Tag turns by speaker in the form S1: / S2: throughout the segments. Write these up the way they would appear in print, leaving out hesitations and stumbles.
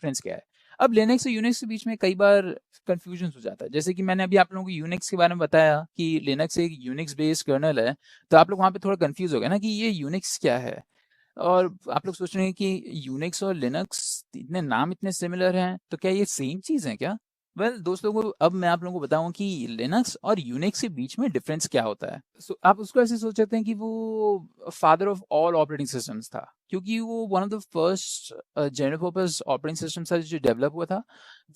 S1: Difference क्या है। अब लिनक्स और यूनिक्स के बीच में कई बार कंफ्यूजन हो जाता है, जैसे कि मैंने अभी आप लोगों को यूनिक्स के बारे में बताया कि लिनक्स एक यूनिक्स बेस्ड कर्नल है, तो आप लोग वहाँ पे थोड़ा कंफ्यूज हो गए ना कि ये यूनिक्स क्या है। और आप लोग सोच रहे हैं कि यूनिक्स और लिनक्स इतने नाम इतने सिमिलर हैं, तो क्या ये सेम चीज़ है क्या? वेल दोस्तों को अब मैं आप लोगों को बताऊं कि लिनक्स और यूनिक्स के बीच में डिफरेंस क्या होता है। आप उसको ऐसे सोच सकते हैं कि वो father of all operating systems था, क्योंकि वो one of the first general purpose operating system था जो डेवलप हुआ था।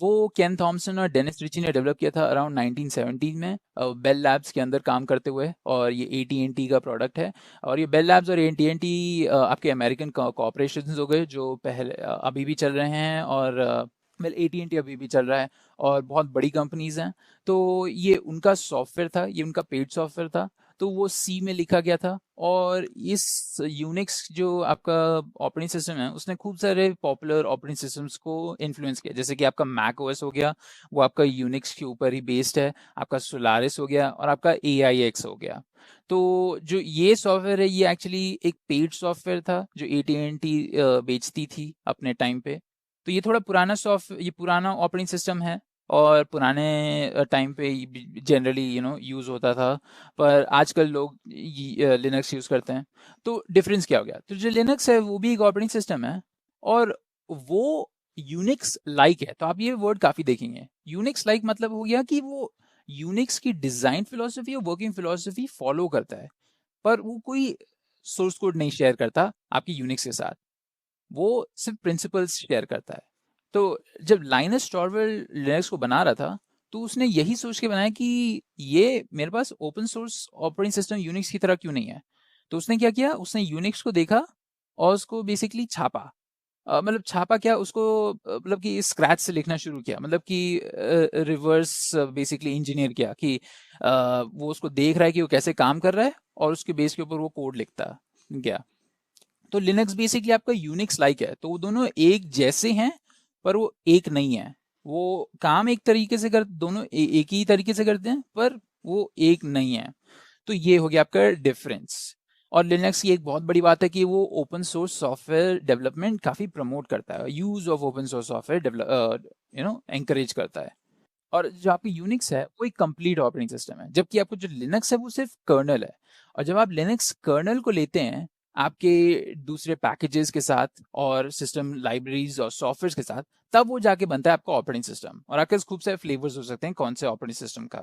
S1: वो केन थॉमसन और डेनिस रिची ने डेवलप किया था अराउंड 1917 में बेल लैब्स के अंदर काम करते हुए, और ये AT&T का प्रोडक्ट है। और ये बेल लैब्स और AT&T आपके अमेरिकन कॉर्पोरेशन हो गए जो पहले अभी भी चल रहे हैं, और वेल AT&T अभी भी चल रहा है, और बहुत बड़ी कंपनीज हैं। तो ये उनका सॉफ्टवेयर था, ये उनका पेड सॉफ्टवेयर था, तो वो सी में लिखा गया था। और इस यूनिक्स जो आपका ऑपरेटिंग सिस्टम है उसने खूब सारे पॉपुलर ऑपरेटिंग सिस्टम्स को इन्फ्लुएंस किया, जैसे कि आपका मैक ओएस हो गया, वो आपका यूनिक्स के ऊपर ही बेस्ड है। आपका सोलारिस हो गया, और आपका AIX हो गया। तो जो ये सॉफ्टवेयर है ये एक्चुअली एक पेड सॉफ्टवेयर था जो AT&T बेचती थी अपने टाइम पे। तो ये थोड़ा पुराना ये पुराना ऑपरेटिंग सिस्टम है, और पुराने टाइम पे जनरली यूज़ होता था, पर आजकल लोग लिनक्स यूज़ करते हैं। तो डिफरेंस क्या हो गया? तो जो लिनक्स है वो भी एक ऑपरेटिंग सिस्टम है, और वो यूनिक्स लाइक है। तो आप ये वर्ड काफ़ी देखेंगे, यूनिक्स लाइक मतलब हो गया कि वो यूनिक्स की डिज़ाइन फिलोसफी और वर्किंग फिलोसफी फॉलो करता है, पर वो कोई सोर्स कोड नहीं शेयर करता आपकी यूनिक्स के साथ, वो सिर्फ प्रिंसिपल्स शेयर करता है। तो जब लाइनस टॉरवेल्ड लिनक्स को बना रहा था, तो उसने यही सोच के बनाया कि ये मेरे पास open source operating system Unix की तरह क्यों नहीं है। तो उसने क्या किया, उसने यूनिक्स को देखा और उसको बेसिकली छापा। मतलब छापा क्या, उसको मतलब कि स्क्रैच से लिखना शुरू किया, मतलब कि रिवर्स बेसिकली इंजीनियर किया कि वो उसको देख रहा है कि वो कैसे काम कर रहा है, और उसके बेस के ऊपर वो कोड लिखता गया। तो लिनक्स बेसिकली आपका यूनिक्स लाइक है, तो वो दोनों एक जैसे हैं, पर वो एक नहीं है। वो काम एक तरीके से कर दोनों एक ही तरीके से करते हैं, पर वो एक नहीं है। तो ये हो गया आपका डिफरेंस। और लिनक्स की एक बहुत बड़ी बात है कि वो ओपन सोर्स सॉफ्टवेयर डेवलपमेंट काफ़ी प्रमोट करता है, use of open source software develop encourage करता है। और जो आपकी यूनिक्स है वो एक कंप्लीट ऑपरेटिंग सिस्टम है, जबकि आपको जो लिनक्स है वो सिर्फ कर्नल है। और जब आप लिनक्स कर्नल को लेते हैं आपके दूसरे पैकेजेस के साथ और सिस्टम लाइब्रेरीज और सॉफ्टवेयर के साथ, तब वो जाके बनता है आपका ऑपरेटिंग सिस्टम। और आपके पास खूब सारे फ्लेवर्स हो सकते हैं कौन से ऑपरेटिंग सिस्टम का।